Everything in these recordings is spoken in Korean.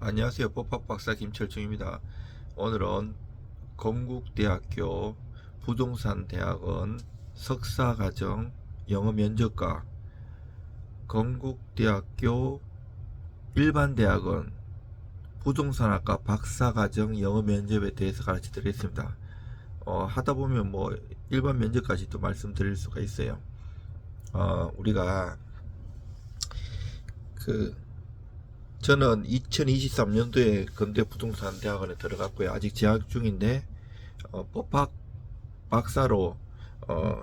안녕하세요. 법학박사 김철중입니다. 오늘은 건국대학교 부동산대학원 석사과정 영어면접과 건국대학교 일반대학원 부동산학과 박사과정 영어면접에 대해서 가르쳐 드리겠습니다. 하다 보면 일반 면접까지도 말씀드릴 수가 있어요. 우리가 저는 2023년도에 건대부동산대학원에 들어갔고요. 아직 재학 중인데 법학 박사로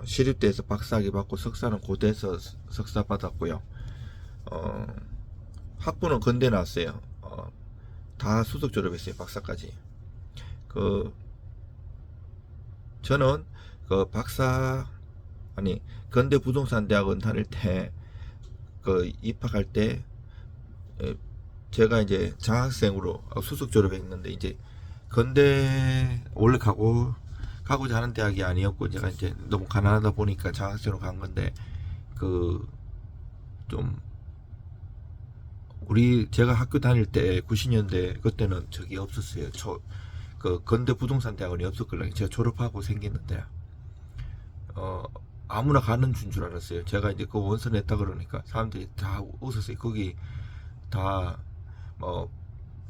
시립대에서 박사학위 받고 석사는 고대에서 석사 받았고요. 학부는 건대 나왔어요. 다 수석 졸업했어요. 박사까지. 저는 건대 부동산대학원 다닐 때 입학할 때 제가 이제 장학생으로 수석 졸업했는데, 이제 건대 원래 가고자 하는 대학이 아니었고, 제가 이제 너무 가난하다 보니까 장학생으로 간 건데, 좀 제가 학교 다닐 때 90년대 그때는 저기 없었어요. 건대 부동산 대학원이 없었걸요. 제가 졸업하고 생겼는데 아무나 가는 줄 알았어요. 제가 이제 그 원서 냈다 그러니까 사람들이 다 웃었어요. 거기 다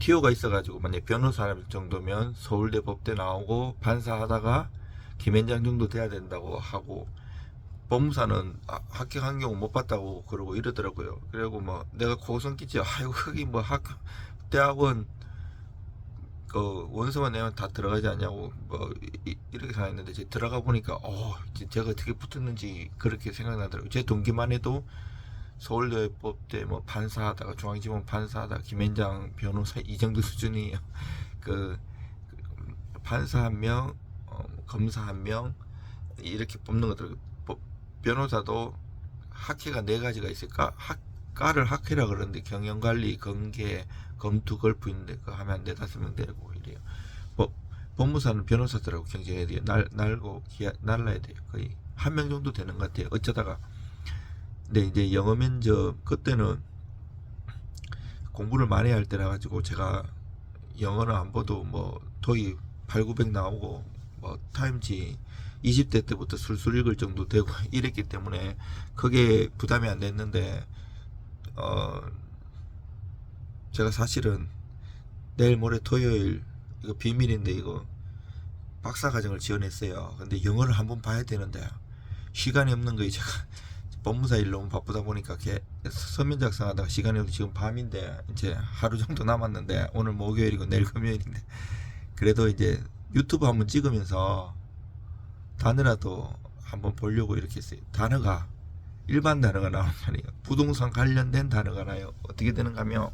티오가 있어가지고, 만약 변호사 정도면 서울대 법대 나오고 판사하다가 김앤장 정도 돼야 된다고 하고, 법무사는 합격한 경우 못 봤다고 그러고 이러더라고요. 그리고 내가 고성 끼지, 아이고 거기 대학원 원서만 내면 다 들어가지 않냐고 이렇게 생각했는데, 제가 들어가 보니까 제가 어떻게 붙었는지 그렇게 생각나더라고요. 제 동기만 해도 서울대 법대 판사하다가 중앙지법 판사하다가 김앤장 변호사 이 정도 수준이에요. 그 판사 한 명, 검사 한 명 이렇게 뽑는 것들. 변호사도 학회가 네 가지가 있을까? 과를 학회라 그러는데 경영관리, 검계, 검투, 걸프 있는데 그거 하면 한 네다섯 명 되고 이래요. 법무사는 변호사들하고 경쟁해야 돼요. 날라야 돼요. 거의 한 명 정도 되는 것 같아요. 어쩌다가. 근데 이제 영어 면접 그때는 공부를 많이 할 때라 가지고, 제가 영어는 안 봐도 토익 8, 900 나오고 타임지 20대 때부터 술술 읽을 정도 되고 이랬기 때문에 크게 부담이 안 됐는데, 제가 사실은 내일 모레 토요일, 이거 비밀인데, 이거 박사과정을 지원했어요. 근데 영어를 한번 봐야 되는데 시간이 없는 거예요. 제가 법무사 일 너무 바쁘다 보니까 서면 작성하다가 시간이 없어. 지금 밤인데 이제 하루 정도 남았는데, 오늘 목요일이고 내일 금요일인데, 그래도 이제 유튜브 한번 찍으면서 단어라도 한번 보려고 이렇게 했어요. 단어가 일반 단어가 나오는 게 아니에요. 부동산 관련된 단어가 나요. 어떻게 되는가 하면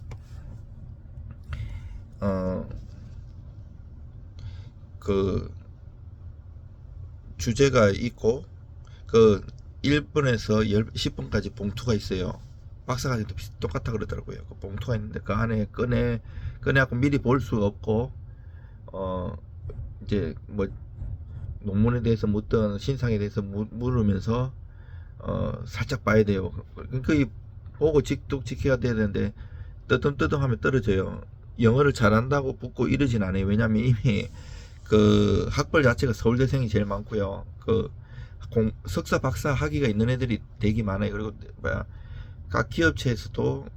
그 주제가 있고, 1번에서 10번까지 봉투가 있어요. 박사과정도 똑같아 그러더라고요. 그 봉투가 있는데 그 안에 꺼내갖고 미리 볼 수가 없고, 이제 논문에 대해서 묻던 신상에 대해서 물으면서 살짝 봐야 돼요. 그러니까 보고 직독 지켜야 되는데 뜨듬뜨듬 하면 떨어져요. 영어를 잘한다고 붙고 이러진 않아요. 왜냐면 이미 학벌 자체가 서울대생이 제일 많고요. 석사 박사 학위가 있는 애들이 되게 많아요. 그리고 각 기업체에서도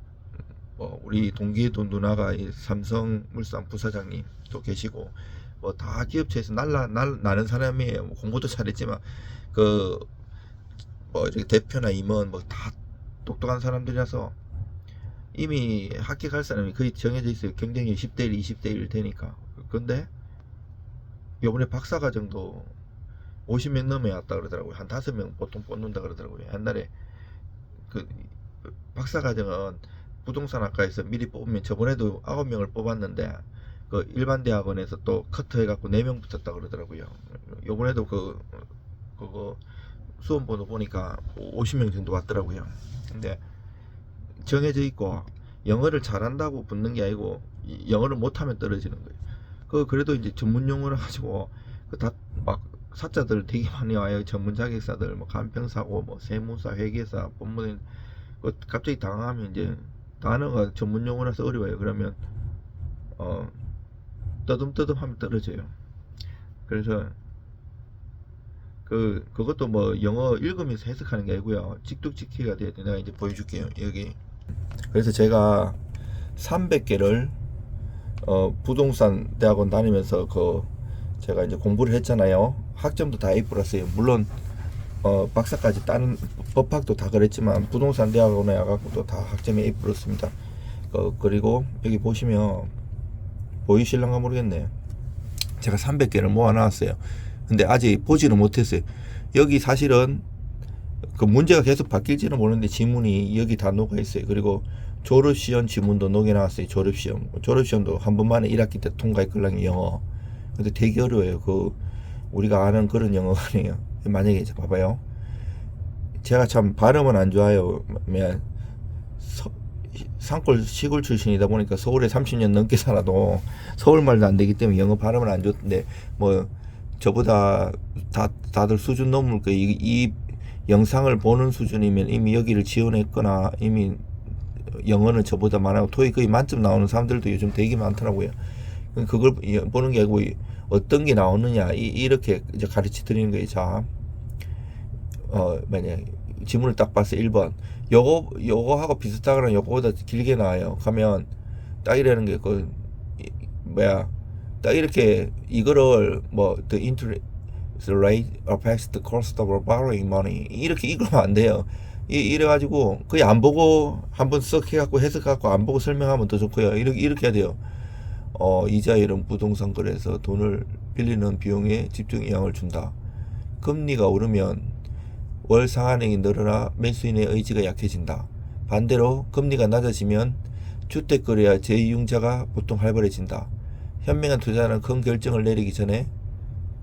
우리 동기도 누나가 삼성물산 부사장님도 계시고, 다 기업체에서 나는 사람이에요. 공부도 잘했지만 이렇게 대표나 임원 다 똑똑한 사람들이라서 이미 합격할 사람이 거의 정해져 있어요. 경쟁이 10대1, 20대1 되니까. 근데 요번에 박사과정도 50명 넘어야 왔다 그러더라고요. 한 5명 보통 뽑는다 그러더라고요. 옛날에 박사과정은 부동산학과에서 미리 뽑으면, 저번에도 9명을 뽑았는데 일반 대학원에서 또 커트 해갖고 4명 붙었다 그러더라고요. 요번에도 그거 수험번호 보니까 50명 정도 왔더라고요. 근데 정해져 있고, 영어를 잘한다고 붙는 게 아니고 영어를 못하면 떨어지는 거예요. 그래도 이제 전문 용어를 가지고 사자들 되게 많이 와요. 전문 자격사들, 간평사고, 세무사, 회계사, 법무사. 갑자기 당황하면 이제 단어가 전문 용어라서 어려워요. 그러면 떠듬떠듬 하면 떨어져요. 그래서 그것도 뭐 영어 읽으면서 해석하는 게 아니고요. 찍뚝찍히가 돼야 돼. 내가 이제 보여줄게요. 여기. 그래서 제가 300개를 부동산 대학원 다니면서 제가 이제 공부를 했잖아요. 학점도 다 A 플러스예요. 물론 박사까지 따는 법학도 다 그랬지만 부동산 대학원에 와갖고도 다 학점이 A 플러스입니다. 그리고 여기 보시면 보이실랑가 모르겠네. 제가 300개를 모아놨어요. 근데 아직 보지는 못했어요. 여기 사실은 그 문제가 계속 바뀔지는 모르는데 지문이 여기 다 녹아 있어요. 그리고 졸업시험 지문도 녹여놨어요. 졸업시험도 한 번만에 1학기 때 통과했걸랑요, 영어. 근데 되게 어려워요. 우리가 아는 그런 영어가 아니에요. 만약에 이제 봐봐요. 제가 참 발음은 안 좋아요. 산골 시골 출신이다 보니까 서울에 30년 넘게 살아도 서울말도 안 되기 때문에 영어 발음은 안 좋던데, 뭐 저보다 다들 수준 넘을 거예요. 이 영상을 보는 수준이면 이미 여기를 지원했거나 이미 영어는 저보다 많아요. 토익 거의 만점 나오는 사람들도 요즘 되게 많더라고요. 그걸 보는 게 아니고 어떤 게 나오느냐 이렇게 이제 가르쳐 드리는 거예요. 자, 만약 지문을 딱 봤어요. 1번 요거하고 비슷하거나 요거보다 길게 나와요. 가면 딱 이러는 게 딱 이렇게 이거를 뭐 the interest rate affects the cost of borrowing money 이렇게 읽으면 안 돼요. 이래가지고 거의 안 보고 한번 쓱 해갖고 해석갖고 안 보고 설명하면 더 좋고요. 이렇게 해야 돼요. 이자율은 부동산 거래에서 돈을 빌리는 비용에 집중 영향을 준다. 금리가 오르면 월 상환액이 늘어나 매수인의 의지가 약해진다. 반대로 금리가 낮아지면 주택거래와 재이용자가 보통 활발해진다. 현명한 투자자는 큰 결정을 내리기 전에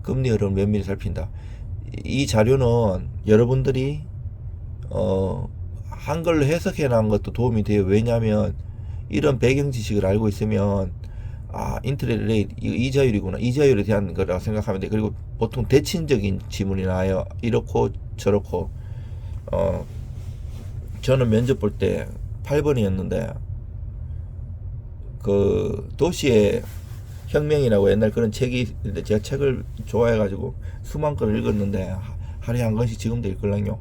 금리 흐름을 면밀히 살핀다. 이 자료는 여러분들이 한글로 해석해 놓은 것도 도움이 돼요. 왜냐하면 이런 배경 지식을 알고 있으면 인터레트 레이트 이자율이구나, 이자율에 대한 거라 생각하면 돼. 그리고 보통 대칭적인 지문이 나와요. 이렇고 저렇고. 저는 면접 볼 때 8번이었는데 도시의 혁명이라고 옛날 그런 책이 있는데 제가 책을 좋아해가지고 수만 권을 읽었는데 하루에 한 권씩 지금도 읽을랑요.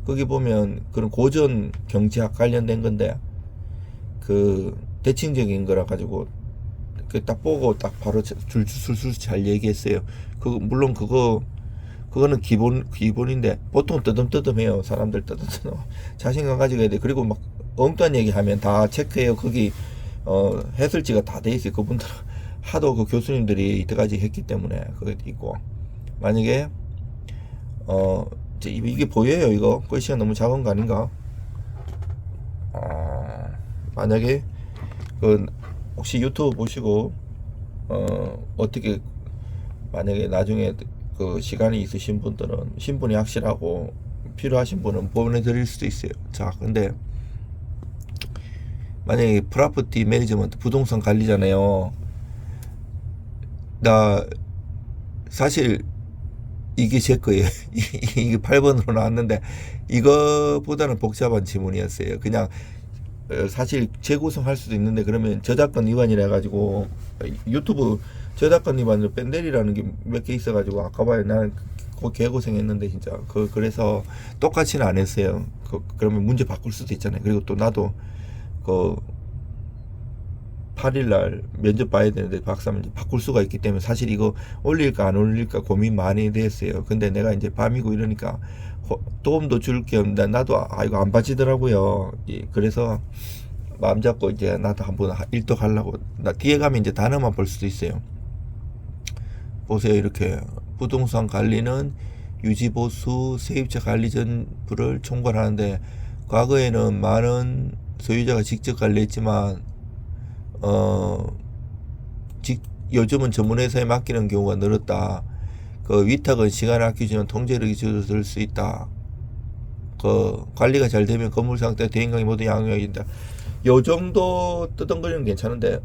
거기 보면 그런 고전 경제학 관련된 건데 대칭적인 거라 가지고 딱 보고 딱 바로 줄줄술술 잘 얘기했어요. 물론 그거는 기본인데 보통 뜨듬뜨듬해요. 사람들 뜨듬뜨듬 자신감 가지고 해야 돼. 그리고 막 엉뚱한 얘기하면 다 체크해요. 거기 해설지가 다 돼 있어요. 그분들은 하도 그 교수님들이 이때까지 했기 때문에 그게 있고. 만약에 이게 보여요. 이거 글씨가 너무 작은 거 아닌가? 만약에 혹시 유튜브 보시고 어떻게 만약에 나중에 시간이 있으신 분들은 신분이 확실하고 필요하신 분은 보내드릴 수도 있어요. 자, 근데 만약에 프로퍼티 매니지먼트 부동산 관리잖아요. 나 사실 이게 제 거예요. 이게 8번으로 나왔는데 이거보다는 복잡한 지문이었어요. 그냥 사실 재구성할 수도 있는데 그러면 저작권 위반이라 해가지고 유튜브 저작권 위반으로 뺀데리라는 게 몇 개 있어가지고 아까봐요. 나는 개고생했는데 진짜 그래서 똑같이는 안 했어요. 그러면 문제 바꿀 수도 있잖아요. 그리고 또 나도 8일날 면접 봐야 되는데 박사면 바꿀 수가 있기 때문에 사실 이거 올릴까 안 올릴까 고민 많이 됐어요. 근데 내가 이제 밤이고 이러니까 도움도 줄 겸 나도 이거 안 빠지더라고요. 그래서 마음 잡고 이제 나도 한번 일독하려고. 나 뒤에 가면 이제 단어만 볼 수도 있어요. 보세요. 이렇게 부동산 관리는 유지보수 세입자 관리 전부를 총괄하는데 과거에는 많은 소유자가 직접 관리했지만 요즘은 전문회사에 맡기는 경우가 늘었다. 위탁은 시간을 아껴주는 통제력이 줄어들 수 있다. 관리가 잘 되면 건물 상태, 대인관계 모두 양호해진다. 요 정도 뜨덩거리는 괜찮은데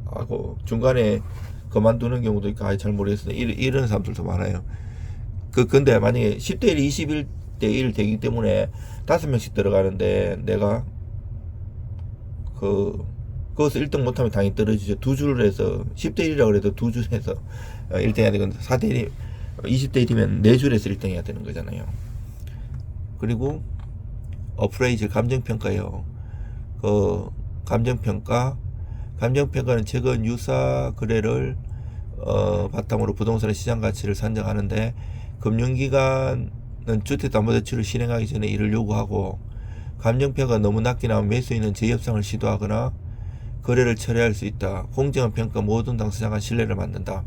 하고 중간에 그만두는 경우도 있고 잘 모르겠어요. 이런 사람들도 많아요. 근데 만약에 10대 1, 21대 1 되기 때문에 5명씩 들어가는데 내가 거기서 1등 못하면 당연히 떨어지죠. 두 줄 해서 10대 1이라고 그래도 두 줄 해서 1등 해야 되건 4대 1, 20대 1이면 4줄에서 1등 해야 되는 거잖아요. 그리고 어프레이즈 감정평가요. 그 감정평가는 최근 유사 거래를 바탕으로 부동산의 시장 가치를 산정하는데, 금융기관은 주택담보대출을 실행하기 전에 이를 요구하고, 감정평가가 너무 낮게 나오면 매수인은 재협상을 시도하거나 거래를 철회할 수 있다. 공정한 평가 모든 당사자 간 신뢰를 만든다.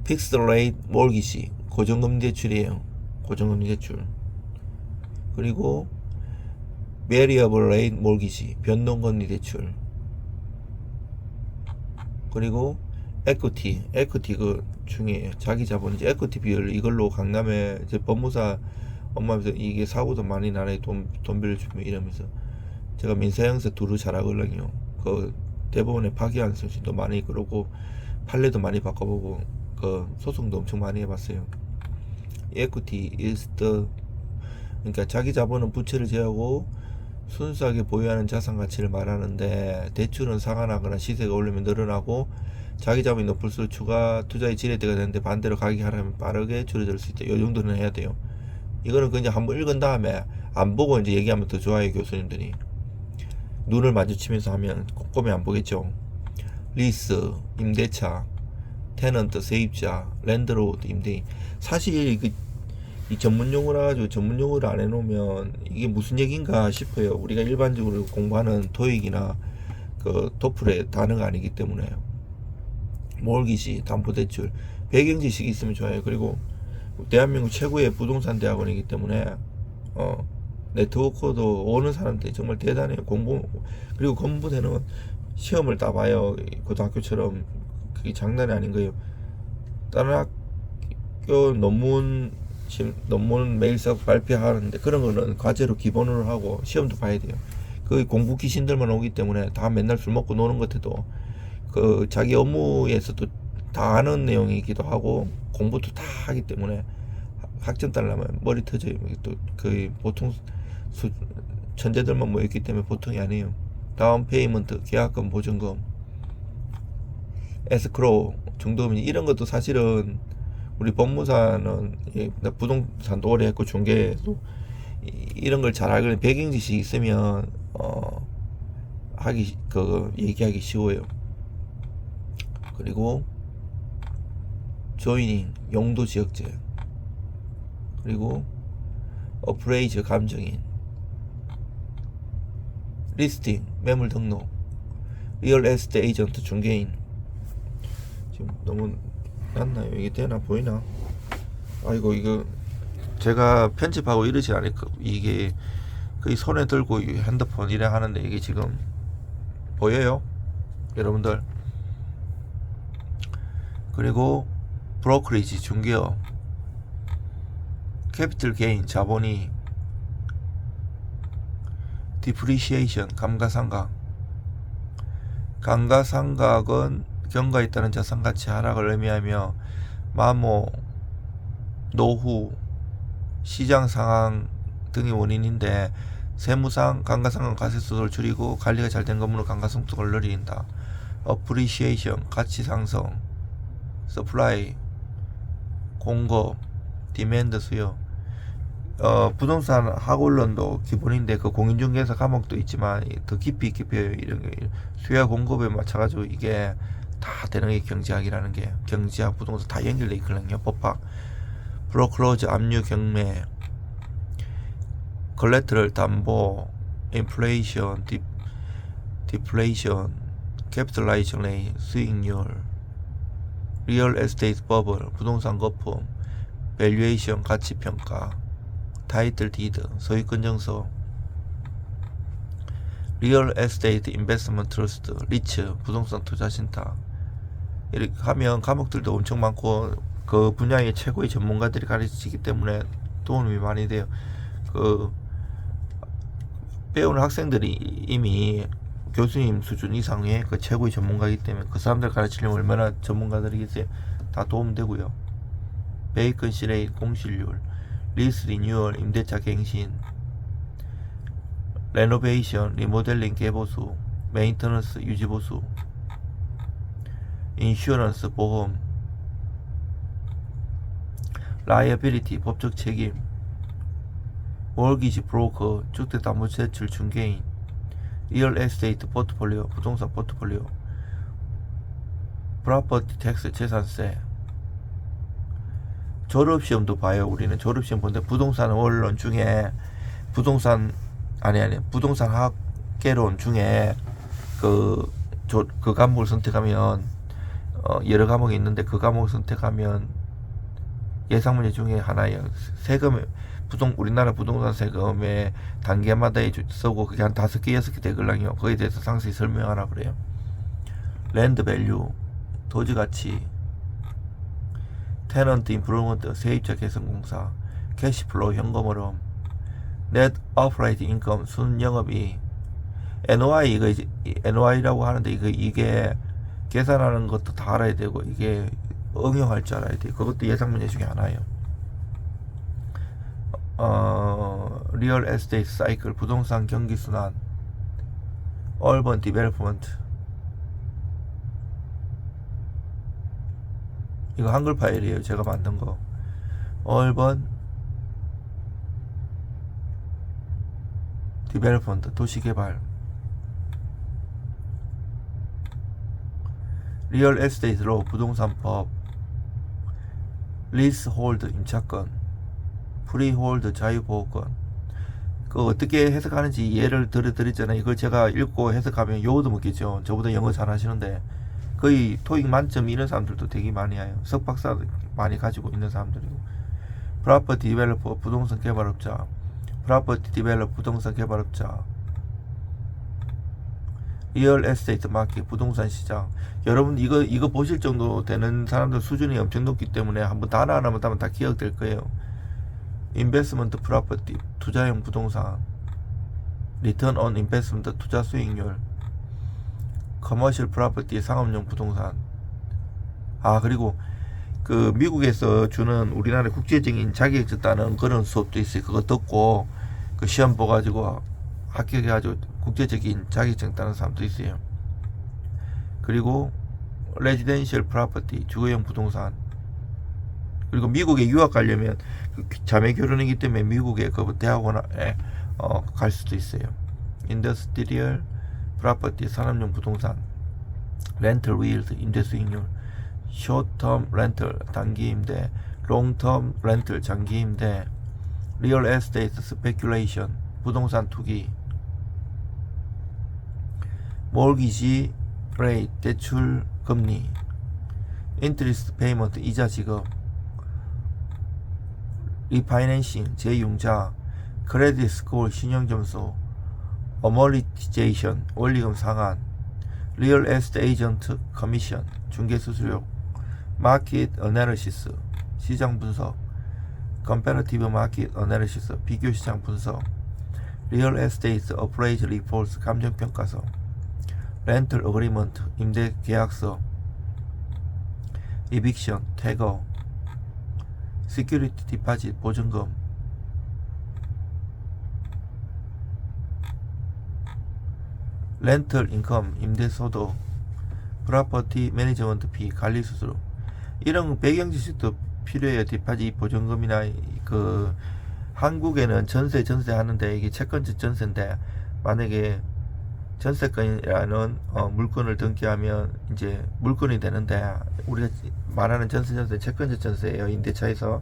픽스드 레이트 몰기지, 고정금리 대출이에요. 고정금리 대출. 그리고 베리어블 레이트 몰기지, 변동금리 대출. 그리고 에퀴티 그 중에 자기 자본이지, 에퀴티 비율, 이걸로 강남에 제 법무사 엄마면서 이게 사고도 많이 나네, 돈 빌려주면 이러면서. 제가 민사형사 두루 잘하거든요. 그 대법원에 파기환 소식도 많이 그러고 판례도 많이 바꿔보고 그 소송도 엄청 많이 해봤어요. equity is the, 그러니까 자기 자본은 부채를 제하고 순수하게 보유하는 자산 가치를 말하는데, 대출은 상한하거나 시세가 오르면 늘어나고 자기 자본이 높을수록 추가 투자의 지렛대가 되는데, 반대로 가격이 하락하면 빠르게 줄어들 수 있다. 이 정도는 해야 돼요. 이거는 그냥 한번 읽은 다음에 안 보고 이제 얘기하면 더 좋아요. 교수님들이 눈을 마주치면서 하면 꼼꼼히 안 보겠죠. 리스, 임대차, 테넌트, 세입자, 랜드로드, 임대인. 사실 이 전문 용어라 가지고 전문 용어를 안 해놓으면 이게 무슨 얘기인가 싶어요. 우리가 일반적으로 공부하는 토익이나 그 토플의 단어가 아니기 때문에. 몰기지, 담보대출, 배경지식이 있으면 좋아요. 그리고 대한민국 최고의 부동산 대학원이기 때문에 네트워크도 오는 사람들이 정말 대단해요. 그리고 공부되는 시험을 따봐요. 고등학교처럼 그게 장난이 아닌 거예요. 다른 학교 논문 매일 써서 발표하는데, 그런 거는 과제로 기본으로 하고 시험도 봐야 돼요. 그 공부 귀신들만 오기 때문에 다 맨날 술 먹고 노는 것 같아도 그 자기 업무에서도 다 아는 내용이기도 하고 공부도 다 하기 때문에 학점 따려면 머리 터져요. 또 그 보통 천재들만 모였기 때문에 보통이 아니에요. 다운 페이먼트, 계약금, 보증금, 에스크로우, 중도금, 이런 것도 사실은 우리 법무사는 부동산도 오래 했고 중개도 이런 걸 잘 알거든요. 배경 지식이 있으면 얘기하기 쉬워요. 그리고 조이닝, 용도 지역제. 그리고 어프레이즈, 감정인. 리스팅, 매물 등록. 리얼 에스테이트 에이전트, 중개인. 지금 너무 낮나요? 이게 되나 보이나? 아이고, 이거 제가 편집하고 이러지 않을까. 이게 거의 손에 들고 핸드폰 이래 하는데 이게 지금 보여요? 여러분들. 그리고 브로커리지, 중개업. 캐피털 게인, 자본이. 디프리시에이션, 감가상각. 감가상각은 경과에 따른 자산가치 하락을 의미하며 마모, 노후, 시장 상황 등이 원인인데, 세무상 감가상각 가세속도를 줄이고 관리가 잘 된 건물은 감가상각을 늘린다. 어프리시에이션, 가치 상승. 서플라이, 공급, 디맨드, 수요. 부동산 학원론도 기본인데 그 공인중개사 과목도 있지만 더 깊이 이런 게 수요와 공급에 맞춰가지고 이게 다 되는 게 경제학이라는 게, 경제학, 부동산 다 연결돼 있거든요. 법학, 브로클로즈, 압류, 경매, 컬레트럴, 담보, 인플레이션, 디플레이션, 캐피털라이징 레이트, 수익률, 리얼 에스테이트 버블, 부동산 거품, 밸류에이션, 가치평가, 타이틀 디드, 소유권 정서, 리얼 에스테이트 인베스트먼트 트러스트, 리츠, 부동산 투자 신탁. 이렇게 하면 과목들도 엄청 많고 그 분야의 최고의 전문가들이 가르치기 때문에 도움이 많이 돼요. 그 배우는 학생들이 이미 교수님 수준 이상의 그 최고의 전문가이기 때문에 그 사람들 가르치려면 얼마나 전문가들이겠어요. 다 도움되고요. 베이컨 시레이, 공실률, 리스 리뉴얼, 임대차 갱신, 레노베이션, 리모델링, 개보수, 메인터넌스 유지보수, 인슈런스 보험, 라이어빌리티 법적 책임, 몰기지 브로커 주택담보대 대출 중개인, 리얼 에스테이트 포트폴리오 부동산 포트폴리오, 프로퍼티 텍스 재산세, 졸업시험도 봐요. 우리는 졸업시험 보는데 부동산 원론 중에 부동산 부동산 학개론 중에 그 과목을 선택하면 여러 과목이 있는데 그 과목을 선택하면 예상 문제 중에 하나예요. 세금 우리나라 부동산 세금의 단계마다 쓰고 그게 한 5개 6개 되걸랑요. 거기에 대해서 상세히 설명하라 그래요. 랜드 밸류 토지 가치, 테넌트 임프루먼트 세입자 개선 공사, 캐시플로우 현금 흐름, 넷 오퍼레이팅 인컴 순영업이, NOI 이거 이제 NOI라고 하는데 이게 계산하는 것도 다 알아야 되고 이게 응용할 줄 알아야 돼요. 그것도 예상 문제 중에 하나예요. 리얼 에스테이트 사이클 부동산 경기 순환, 얼번 디벨롭먼트, 이거 한글 파일이에요. 제가 만든 거. 얼번 디벨롭먼트 도시개발, 리얼 에스테이트 로 부동산법, 리스 홀드 임차권, 프리홀드 자유보호권. 그 어떻게 해석하는지 예를 들어드렸잖아요. 이걸 제가 읽고 해석하면 요도 먹겠죠. 저보다 영어 잘하시는데 거의 토익 만점 이런 사람들도 되게 많이 와요. 석박사 많이 가지고 있는 사람들이고. 프로퍼티 디벨로퍼 부동산 개발업자, 프로퍼티 디벨로퍼 부동산 개발업자, 리얼 에스테이트 마켓 부동산 시장. 여러분 이거 보실 정도 되는 사람들 수준이 엄청 높기 때문에 한번 단어 하나만 따면 다 기억될 거예요. 인베스먼트 프로퍼티 투자형 부동산, 리턴 온 인베스먼트 투자 수익률, 커머셜 프로퍼티 상업용 부동산. 그리고 그 미국에서 주는 우리나라 국제적인 자격증 따는 그런 수업도 있어요. 그거 듣고 그 시험 보가지고 합격해가지고 국제적인 자격증 따는 사람도 있어요. 그리고 레지덴셜 프로퍼티 주거용 부동산. 그리고 미국에 유학 가려면 자매 결혼이기 때문에 미국에 그 대학원에 갈 수도 있어요. 인더스트리얼 프로퍼티 산업용 부동산, 렌털 윌드 임대 수익률, 숏텀 렌털 단기 임대, 롱텀 렌털 장기 임대, 리얼 에스테이트 스페큘레이션 부동산 투기, 몰기지 레이트 대출 금리, 인트리스트 페이먼트 이자 지급, 리파이낸싱 재융자, 크레딧 스코어 신용점수, 어머리티제이션 원리금 상한, 리얼 에스테이트 에이전트 커미션 중개수수료, 마켓 어나리시스 시장 분석, 컴패러티브 마켓 어나리시스 비교 시장 분석, 리얼 에스테이트 어프레이즈 리포트 감정평가서, 렌털 어그리먼트 임대 계약서, 이빅션 퇴거, 시큐리티 디파짓 보증금, 렌털 인컴 임대 소득, 프로퍼티 매니지먼트 피 관리 수수료. 이런 배경 지식도 필요해요. 디파짓 보증금이나 그 한국에는 전세 하는데 이게 채권적 전세인데 만약에 전세권이라는 물건을 등기하면 이제 물건이 되는데 우리가 말하는 전세 채권적 전세예요. 임대차에서.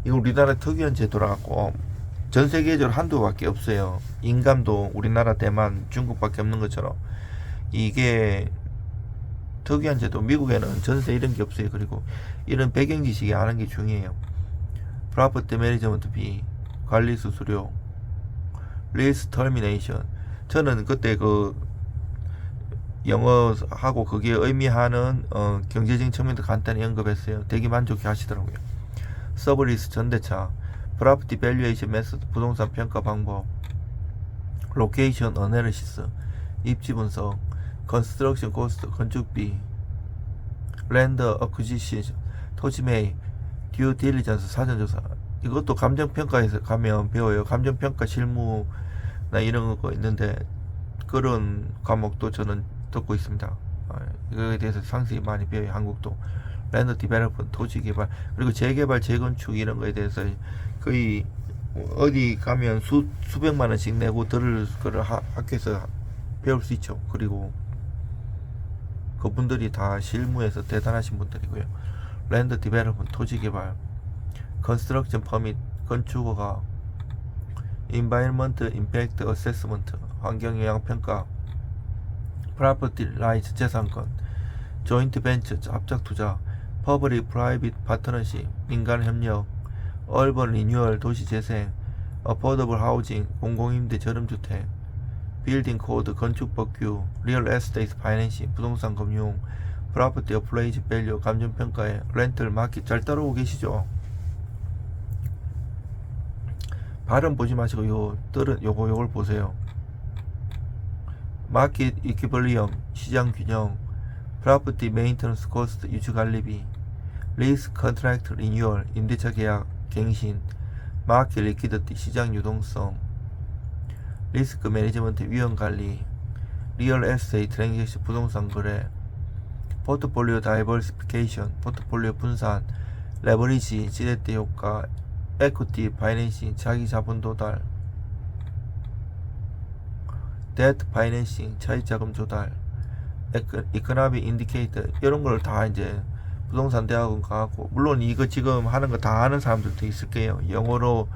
이거 우리나라 특유한 제도라 갖고 전 세계적으로 한두 밖에 없어요. 인감도 우리나라, 대만, 중국밖에 없는 것처럼 이게 특이한 제도. 미국에는 전세 이런 게 없어요. 그리고 이런 배경 지식이 아는 게 중요해요. 프로퍼티 매니지먼트 비, 관리 수수료, 리스 터미네이션. 저는 그때 그 영어하고 그게 의미하는 경제적인 측면도 간단히 언급했어요. 되게 만족해 하시더라고요. 서브리스 전대차, 프로퍼티 밸류에이션 메소드 부동산 평가 방법, 로케이션 어나리시스 입지 분석, 컨스트럭션 코스트 건축비, 랜더 어쿠지션 토지 매입, 듀 딜리전스 사전조사. 이것도 감정평가에서 가면 배워요. 감정평가 실무나 이런 거 있는데 그런 과목도 저는 듣고 있습니다. 이거에 대해서 상세히 많이 배워요. 한국도 랜드 디벨롭먼트, 토지 개발, 그리고 재개발, 재건축 이런 거에 대해서 거의 어디 가면 수백만 원씩 내고 들을 거를 학교에서 배울 수 있죠. 그리고 그분들이 다 실무에서 대단하신 분들이고요. 랜드 디벨롭먼트, 토지 개발, 컨스트럭션 퍼밋, 건축허가, 인바이러먼트 임팩트 어세스먼트, 환경 영향 평가, 프로퍼티 라이츠 재산권, 조인트 벤처 합작 투자, 퍼블릭 프라이빗 파트너십, 민간 협력, 얼번 리뉴얼 도시 재생, 어포더블 하우징 공공임대 저렴주택, 빌딩 코드 건축 법규, 리얼 에스테이트 파이낸싱 부동산 금융, 프로퍼티 어플레이즈 밸류 감정 평가에 렌털 마켓. 잘 따라오고 계시죠? 발음 보지 마시고 요걸 보세요. 마켓 이퀴벌리엄 시장 균형, 프로퍼티 메인터넌스 코스트 유지 관리비, 리스 컨트랙트 리뉴얼 임대차 계약 갱신, 마켓 리퀴디티 시장 유동성, 리스크 매니지먼트 위험 관리, 리얼 에스테이트 트랜잭션 부동산 거래, 포트폴리오 다이버시피케이션 포트폴리오 분산, 레버리지 지렛대 효과, 에퀴티 파이낸싱 자기 자본 도달, 데트 파이낸싱 차익자금 조달, 이코노미 인디케이터 이런 걸 다 이제 부동산 대학원 가고, 물론 이거 지금 하는 거 다 아는 사람들도 있을 거예요. 영어로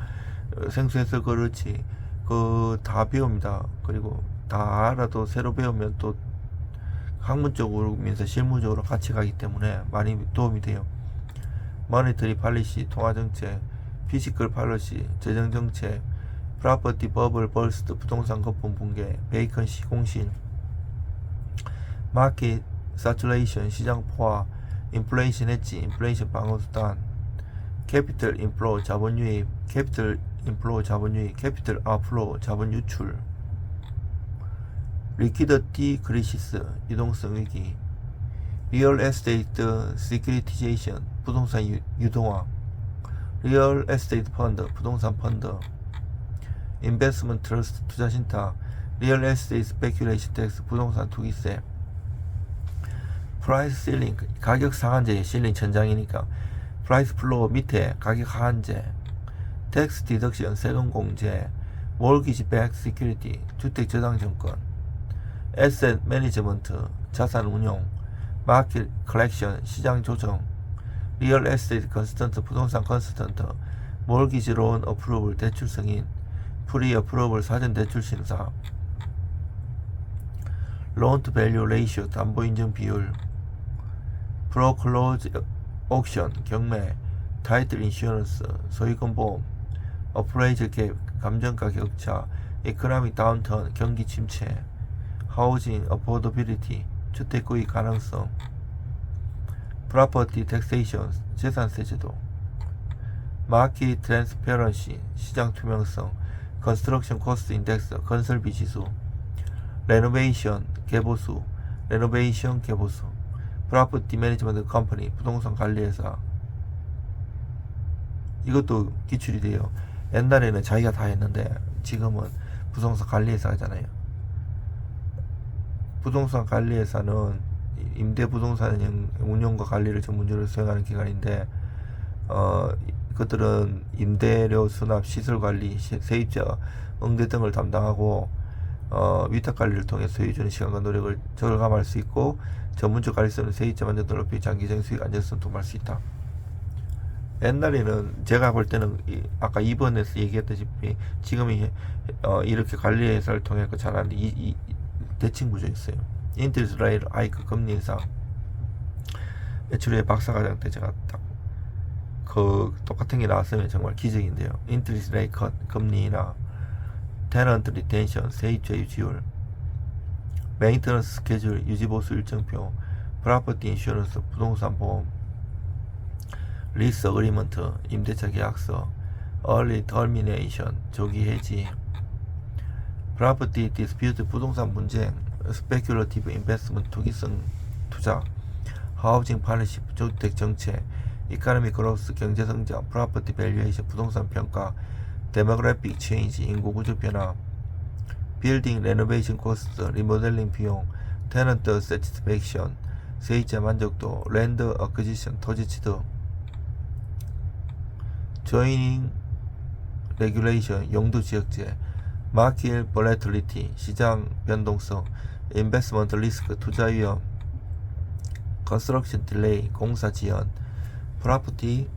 생소해서 그렇지 그 다 배웁니다. 그리고 다 알아도 새로 배우면 또 학문적으로 면서 실무적으로 같이 가기 때문에 많이 도움이 돼요. 머니터리 팔리시 통화정책, 피지컬 팔리시 재정정책, 프로퍼티 버블 벌스트 부동산 거품 붕괴, 베이컨시 공신, 마켓 사츄레이션 시장 포화, 인플레이션 엣지 인플레이션 방어수단, 캐피털 인플로 자본 유입, 캐피털 인플로 자본 유입, 캐피털 아웃플로 자본 유출, 리퀴디티 크리시스 유동성 위기, 리얼 에스테이트 시큐리티제이션 부동산 유동화, 리얼 에스테이트 펀드 부동산 펀드, 인베스트먼트 트러스트 투자신탁, 리얼 에스테이트 스페큘레이션 텍스 부동산 투기세, 프라이스 실링 가격 상한제, 실링 천장이니까 프라이스 플로어 밑에 가격 하한제, 텍스 디덕션 세금 공제, 몰기지 백 시큐리티 주택 저당 정권, 에셋 매니지먼트 자산 운용, 마켓 컬렉션 시장 조정, 리얼 에스테이트 컨스턴트 부동산 컨스턴트, 몰기지 론 어프로블 대출 승인, 프리 어프로블 사전 대출 심사, 론 투 밸류 레이쇼 담보 인정 비율, 프로클로즈 옥션 경매, 타이틀 인슈런스 소유권 보험, 어프레이즈 갭 감정가 격차, 이코노믹 다운턴 경기 침체, 하우징 어포더빌리티 주택구입 가능성, 프로퍼티 텍세이션 재산세 제도, 마켓 트랜스페런시 시장 투명성, 컨스트럭션 코스트 인덱스 건설비 지수, 레노베이션 개보수, 레노베이션 개보수, 프로퍼티 매니지먼트 컴퍼니 부동산 관리회사. 이것도 기출이 돼요. 옛날에는 자기가 다 했는데 지금은 부동산 관리회사 하잖아요. 부동산 관리회사는 임대 부동산 운영과 관리를 전문적으로 수행하는 기관인데, 그들은 임대료 수납, 시설 관리, 세입자 응대 등을 담당하고, 위탁 관리를 통해 소유주의 시간과 노력을 절감할 수 있고, 전문적 관리성은 세입자 만족도를 높이 장기적인 수익 안정성 도모할 수 있다. 옛날에는 제가 볼 때는 아까 2번에서 얘기했다시피 지금이 이렇게 관리회사를 통해 잘하는데 이 대칭 구조였어요. 인트리스 레일 아이크 금리 인상, 매출의 박사과정 때 제가 딱 그 똑같은 게 나왔으면 정말 기적인데요. 인트리스 레일 컷 금리나 테넌트 리텐션 세입자 유지율, 메인터넌스 스케줄 유지보수 일정표, 프로퍼티 인슈런스 부동산 보험, 리스 어그리먼트 임대차 계약서, 얼리 터미네이션 조기 해지, 프로퍼티 디스퓨트 부동산 분쟁, 스페큘러티브 인베스트먼트 투기성 투자, 하우징 팔리시 주택 정책, 이코노미 그로스 경제 성장, 프로퍼티 밸류에이션 부동산 평가, 데모그래픽 체인지 인구 구조 변화, 빌딩 레노베이션 코스트, 리모델링 비용, 테넌트 세티스팩션, 세입자 만족도, 랜드 어크지션, 토지 취득, 조이닝 레귤레이션, 용도 지역제, 마켓 볼레틸리티, 시장 변동성, 인베스먼트 리스크, 투자 위험, 컨스트럭션 딜레이, 공사 지연, 프로퍼티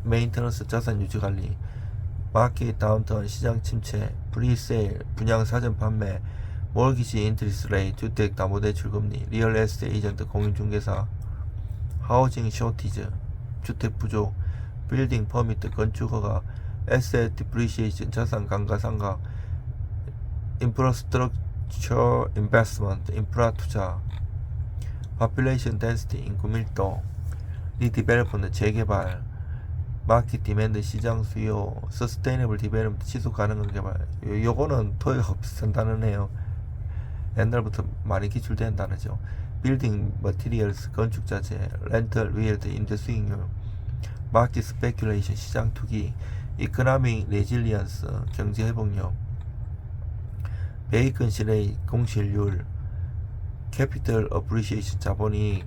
메인테넌스, 자산 유지 관리, 마켓 다운턴, 시장 침체, 프리세일, 분양 사전 판매, 몰기지 인트리스 레이, 주택 담보대출 금리, 리얼 에스테이트 에이전트, 공인중개사, 하우징 쇼티즈, 주택 부족, 빌딩 퍼미트, 건축 허가, 에셋 디프리시에이션, 자산 감가상각, 인프라스트럭처 인베스트먼트, 인프라 투자, population density, 인구 밀도, 리디벨롭먼트, 재개발, 마켓 디맨드, 시장 수요, 서스테이너블 디벨롭먼트, 지속 가능한 개발. 요거는 토요가 비슷한 단어네요. 옛날부터 많이 기출된 단어죠. 빌딩 머티리얼스, 건축 자재, 렌털 리얼트, 임대 수익률, 마켓 스페큘레이션, 시장 투기, 이코노믹 레질리언스, 경제 회복력, 베이컨시 레이, 공실률, 캐피털 어프리시에이션, 자본이익,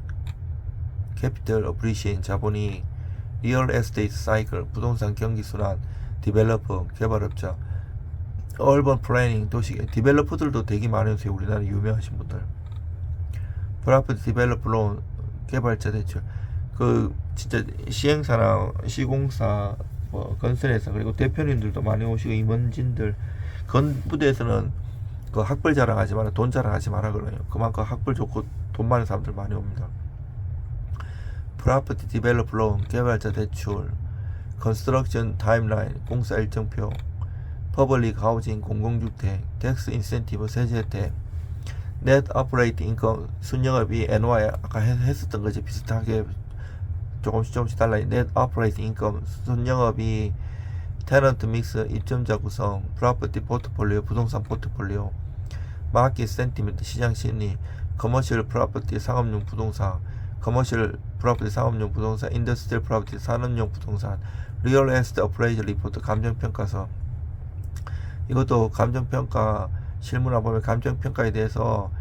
캐피털 어프리시에이션, 자본이익, 리얼 에스테이트 사이클, 부동산 경기 순환, 디벨로퍼, 개발업자, 얼번 플래닝, 도시, 디벨로퍼들도 되게 많으세요. 우리나라 유명하신 분들. 프로퍼티 디벨로퍼 론, 개발자 대출. 그 진짜 시행사나 시공사, 뭐 건설회사, 그리고 대표님들도 많이 오시고, 임원진들, 건부대에서는 그 학벌 자랑하지 마라, 돈 자랑하지 마라 그러요. 그만큼 학벌 좋고 돈 많은 사람들 많이 옵니다. 프로퍼티 디벨로퍼 론, 개발자 대출, 컨스트럭션 타임라인, 공사 일정표, 퍼블릭 하우징, 공공주택, 텍스 인센티브, 세제 혜택, 넷 오퍼레이팅 인컴, 순영업이 NOI 아까 했었던 거지. 비슷하게 조금씩 달라. 넷 오퍼레이팅 인컴, 순영업이 테넌트 믹스, 입점자 구성, 프로퍼티 포트폴리오, 부동산 포트폴리오, 마켓 센티멘트, 시장 심리, 커머셜 프로퍼티, 상업용 부동산, 커머셜 프로퍼티, 상업용 부동산, 인더스트리얼 프로퍼티, 산업용 부동산, 리얼 에스테이트 어프레이저 리포트, 감정평가서. 이것도 감정평가 실무나 보면 감정평가에 대해서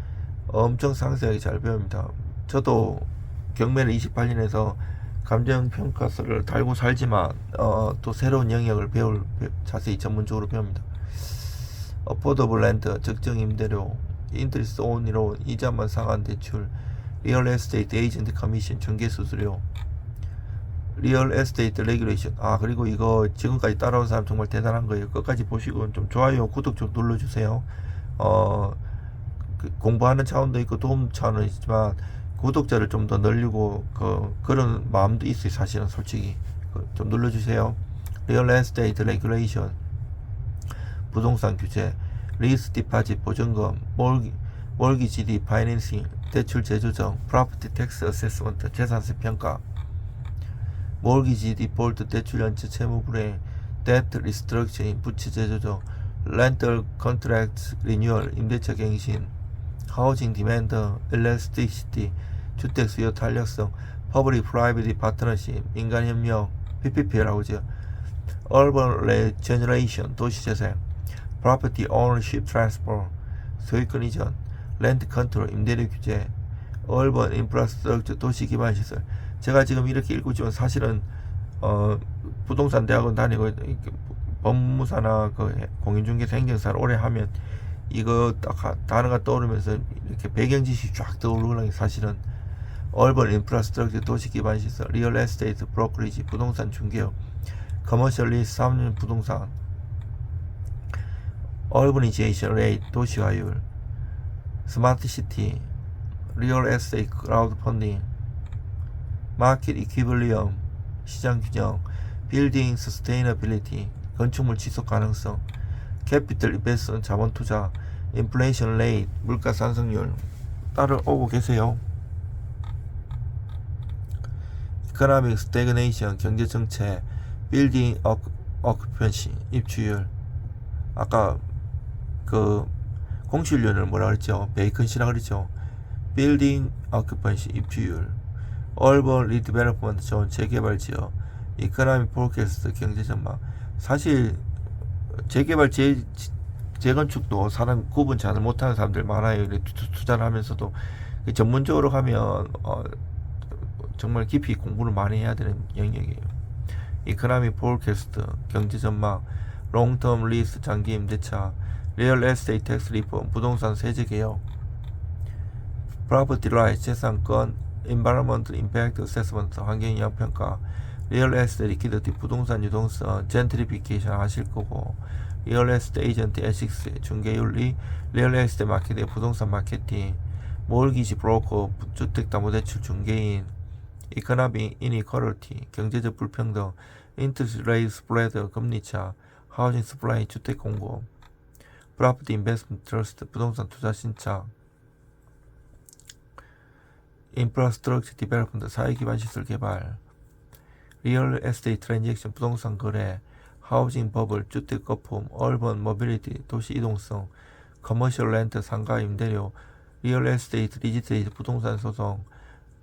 엄청 상세하게 잘 배웁니다. 저도 경매를 28년에서 감정평가서를 달고 살지만 또 새로운 영역을 자세히 전문적으로 배웁니다. 어포더블 렌트, 적정 임대료, 인트리스 온리 론, 이자만 상한 대출, 리얼 에스테이트 에이전트 커미션, 중개 수수료, 리얼 에스테이트 레귤레이션. 그리고 이거 지금까지 따라온 사람 정말 대단한 거예요. 끝까지 보시고 좀 좋아요, 구독 좀 눌러주세요. 공부하는 차원도 있고 도움 차원은 있지만 구독자를 좀 더 늘리고 그런 마음도 있어요. 사실은 솔직히 좀 눌러주세요. 리얼 에스테이트 레귤레이션, 부동산 규제, 리스 디파짓 보증금, 몰기지 파이낸싱, 대출 재조정, 프로퍼티 텍스 어세스먼트, 재산세 평가, 몰기지 디폴트, 대출 연체 채무 불이행, 데트 리스트럭처링, 부채 재조정, 렌털 컨트랙트 리뉴얼, 임대차 갱신, 하우징 디맨드, 엘라스티시티, 주택 수요 탄력성, 퍼블릭 프라이빗 파트너십, 민간 협력, PPP라고 하죠. 얼번 레제너레이션, 도시 재생, 프로퍼티 오너십 트랜스퍼, 소유권 이전, 렌트 컨트롤, 임대료 규제, 얼번 인프라스트럭처, 도시 기반 시설. 제가 지금 이렇게 읽고 있지만 사실은 부동산 대학원 다니고 법무사나 공인중개사, 행정사를 오래 하면 이거 딱 단어가 떠오르면서 이렇게 배경 지식이 쫙 떠오르는 게 사실은 얼번 인프라스트럭처, 도시 기반 시설, 리얼 에스테이트 브로커리지, 부동산 중개업, 커머셜 리스, 사업용 부동산, 얼버니제이션 레이트, 도시화율, 스마트 시티, 리얼 에스테이트 크라우드 펀딩, 마켓 이퀴블리엄, 시장 균형, 빌딩 서스테이너빌리티, 건축물 지속 가능성, 캐피털 인베스트먼트, 자본 투자, 인플레이션 레이트, 물가 상승률. 따라오고 계세요. 이코노믹 스태그네이션, 경제 정체, 빌딩 오큐펜시, 입주율. 아까 공실률을 뭐라 그랬죠? 베이컨시라 그랬죠? 빌딩 오큐펜시, 입주율. 얼번 리디벨롭먼트 존, 재개발 지역, 이코노믹 포캐스트, 경제 전망. 사실 재개발 재건축도 사람 구분 잘 못하는 사람들 많아요. 이렇게 투자를 하면서도 전문적으로 가면 정말 깊이 공부를 많이 해야 되는 영역이에요. 이코노미 폴캐스트, 경제전망, 롱텀 리스, 장기 임대차, 리얼 에스테이트 텍스 리폼, 부동산 세제개혁, 프로퍼티 라이트, 재산권, environmental impact assessment, 환경영향평가, 리얼 에스테이트 리퀴디티, 부동산 유동성, 젠트리피케이션 하실 거고, 리얼 에스테이트 에이전트 에식스, 중개윤리, 리얼 에스테이트 마케팅, 부동산 마케팅, 몰기지 브로커, 주택담보대출 중개인, 이코노미 이니퀄리티, 경제적 불평등, 인터레스트 레이트 스프레드, 금리차, 하우징 서플라이, 주택 공급, 프로퍼티 인베스트먼트 트러스트, 부동산 투자 신청, 인프라스트럭처 디벨롭먼트, 사회기반 시설 개발, 리얼 에스테이트 트랜잭션, 부동산 거래, 하우징 버블, 주택 거품, 얼번 모빌리티, 도시 이동성, 커머셜 렌트, 상가 임대료, 리얼 에스테이트 리지테이트, 부동산 소송,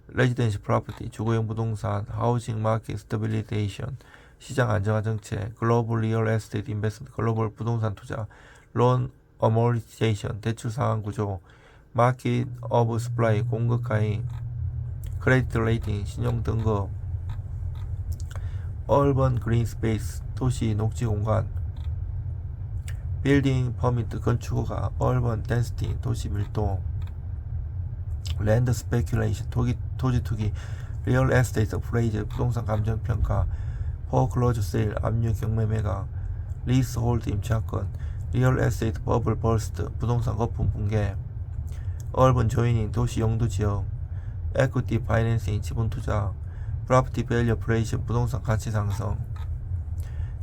레지던시 프로퍼티, 주거용 부동산, 하우징 마켓 스테빌리테이션, 시장 안정화 정책, 글로벌 리얼 에스테이트 인베스트먼트, 글로벌 부동산 투자, 론 어모리테이션, 대출 상황 구조, 마켓 오브 스플라이, 공급 가행, 크레디트 레이팅, 신용 등급, 얼번 그린 스페이스, 도시 녹지 공간, 빌딩 퍼미트, 건축허가, 얼번 덴시티, 도시 밀도, 랜드 스페큘레이션, 토지 투기, 리얼 에스테이트 프레이즈, 부동산 감정평가, 포클로즈 세일, 압류 경매 매각, 리스 홀드 임차권, 리얼 에스테이트 버블 버스트, 부동산 거품 붕괴, 얼번 조이닝, 도시 용도 지역, 에퀴티 파이낸싱, 지분 투자, 프로퍼티 밸류 오퍼레이션, 부동산 가치 상승,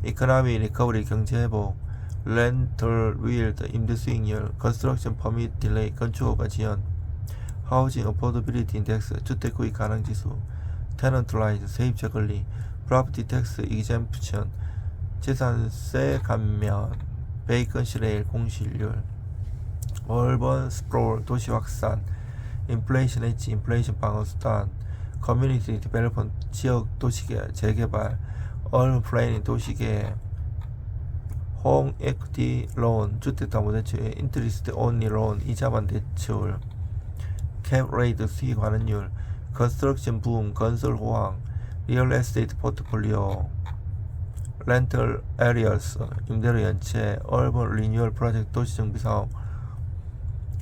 이코노미 리커버리, 경제 회복, 렌털 윌드, 임대 수익률, 컨스트럭션 퍼밋 딜레이, 건축허가 지연, 하우징 어포더빌리티 인덱스, 주택 구입 가능 지수, 테넌트 라이즈, 세입자 권리, 프로퍼티 텍스 이젠프션, 재산세 감면, 베이컨시 레일 공실률, 얼번 스프롤, 도시 확산, 인플레이션 엣지, 인플레이션 방어 수단, 커뮤니티 디벨롭먼트, 지역 도시계 재개발, 얼번 플래닝, 도시계, 홈 에퀴티 론, 주택담보대출, 인트리스트 온리 론, 이자만 대출, 캡 레이트 수익 환원율, 컨스트럭션 붐, 건설 호황, 리얼 에스테이트 포트폴리오, 렌털 에리어스, 임대료 연체, 얼번 리뉴얼 프로젝트, 도시정비사업,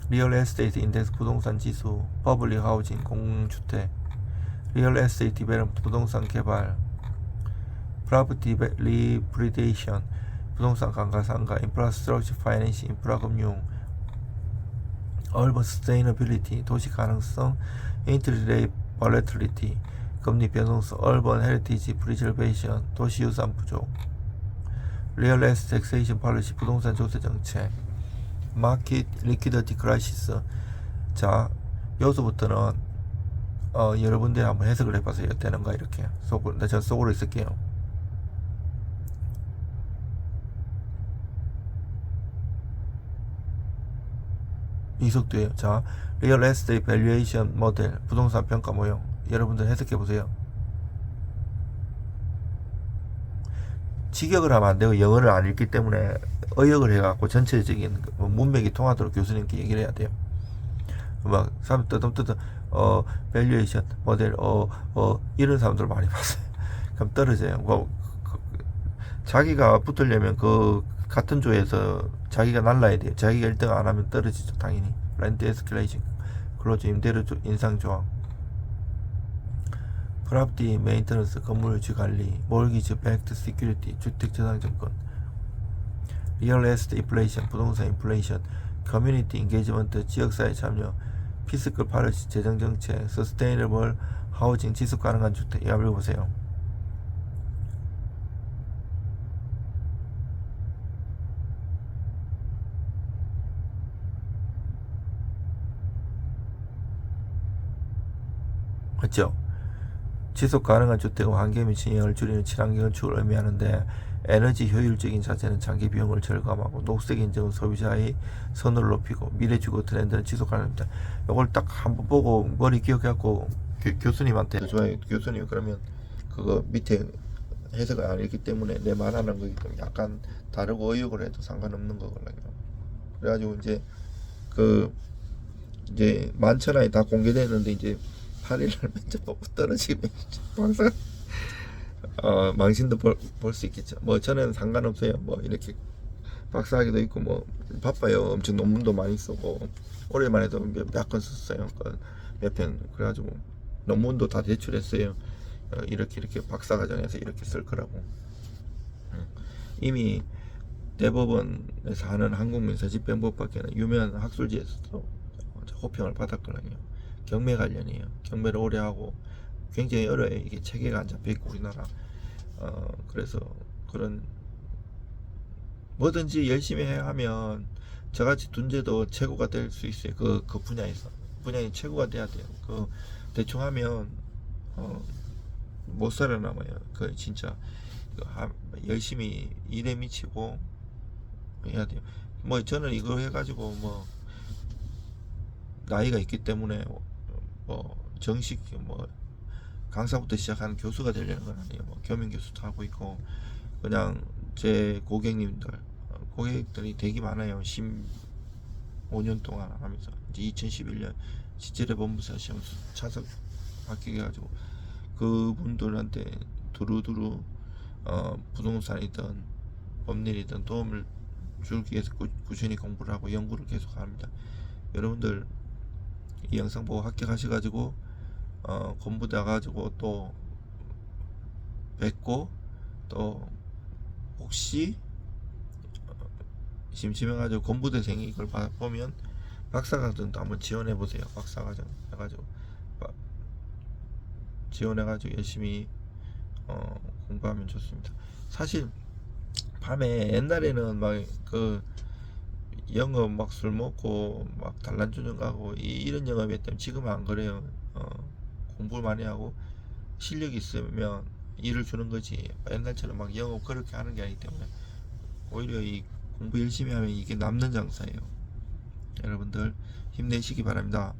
리얼 에스테이트 인덱스, 부동산 지수, 퍼블릭 하우징, 공공주택, 리얼 에스테이트 디벨롭먼트, 부동산 개발, 프로퍼티 리브리데이션, 부동산 감가상가, 인프라스트럭처 파이낸싱, 인프라금융, 얼번 스테이너빌리티, 도시 가능성, 인트리레이 볼레틸리티, 금리 변동성, 얼번 헤리티지 프리저베이션, 도시 유산 부족, 리얼 에스테이트 텍세이션 폴리시, 부동산 조세 정책, 마켓 리퀴디티 크라이시스. 자, 여기서부터는 여러분들이 한번 해석을 해봐세요. 되는가 이렇게 속으로, 저 속으로 있을게요. 이속도예요. 자, 리얼 에스테이트 밸류에이션 모델, 부동산 평가 모형. 여러분들 해석해 보세요. 직역을 하면 안 되고 영어를 안 읽기 때문에 의역을 해갖고 전체적인 문맥이 통하도록 교수님께 얘기를 해야 돼요. 막 사람 뜨듬뜨듬 밸류에이션 모델 이런 사람들 많이 봤어요. 그럼 떨어져요. 자기가 붙으려면 그 같은 조에서 자기가 날라야 돼요. 자기가 1등 안 하면 떨어지죠. 당연히. 렌트 에스컬레이션, 클로즈 임대료 인상 조항, 프로퍼티 메인터넌스, 건물 유지 관리, 몰기지 팩트 시큐리티, 주택 저당증권, 리얼 에스테이트 인플레이션, 부동산 인플레이션, 커뮤니티 인게이지먼트, 지역사회 참여, 피스컬 파리시, 재정정책, 서스테이너블 하우징, 지속 가능한 주택. 이거 읽어보세요. 그렇죠? 지속 가능한 주택과 환경에 미치는 영향을 줄이는 친환경 건축을 의미하는데, 에너지 효율적인 자재는 장기 비용을 절감하고, 녹색 인증은 소비자의 선호를 높이고, 미래 주거 트렌드는 지속 가능합니다. 이걸 딱 한번 보고 머리 기억해갖고 교수님한테 좋아요. 교수님 그러면 그거 밑에 해석을 안 읽기 때문에 내 말하는 거기 때문에 약간 다르고 의역을 해도 상관없는 거거든요. 그래가지고 이제 그 이제 만천하에 다 공개됐는데 이제 8일날 면접 보고 떨어지면 박사 망신도 볼 수 있겠죠. 뭐 저는 상관없어요. 뭐 이렇게 박사학위도 있고 뭐 바빠요. 엄청 논문도 많이 쓰고 올해만 해도 몇 건 썼어요. 몇 편. 그래가지고 논문도 다 제출했어요. 이렇게 박사과정에서 이렇게 쓸 거라고. 이미 대법원에서 하는 한국민사집행법밖에는 유명한 학술지에서도 호평을 받았거든요. 경매 관련이에요. 경매를 오래 하고 굉장히 어려워요. 이게 체계가 안 잡혀 있고 우리나라. 그래서 그런 뭐든지 열심히 하면 저같이 둔재도 최고가 될 수 있어요. 그 분야에서 분야에 최고가 돼야 돼요. 그 대충 하면 못 살아남아요. 그 진짜 열심히 일에 미치고 해야 돼요. 뭐 저는 이거 해가지고 뭐 나이가 있기 때문에 뭐 정식 뭐 강사부터 시작하는 교수가 되려는 건 아니에요. 뭐 겸임 교수도 하고 있고 그냥 제 고객들이 되게 많아요. 15년 동안 하면서 이제 2011년 지체례 법무사 시험 차석 합격해 가지고 그분들한테 두루두루 부동산이든 법률이든 도움을 주기 위해서 꾸준히 공부를 하고 연구를 계속 합니다. 여러분들 이 영상 보고 합격하셔가지고 공부돼 가지고 또 뵙고 또 혹시 심심해가지고 공부대생이 이걸 보면 박사과정도 한번 지원해보세요. 박사과정 해가지고 지원해가지고 열심히 공부하면 좋습니다. 사실 밤에 옛날에는 막 그 영업 막 술 먹고 막 단란주점 가고 이런 영업이었다면 지금은 안 그래요. 공부를 많이 하고 실력이 있으면 일을 주는 거지 옛날처럼 막 영업 그렇게 하는 게 아니기 때문에 오히려 이 공부 열심히 하면 이게 남는 장사예요. 여러분들 힘내시기 바랍니다.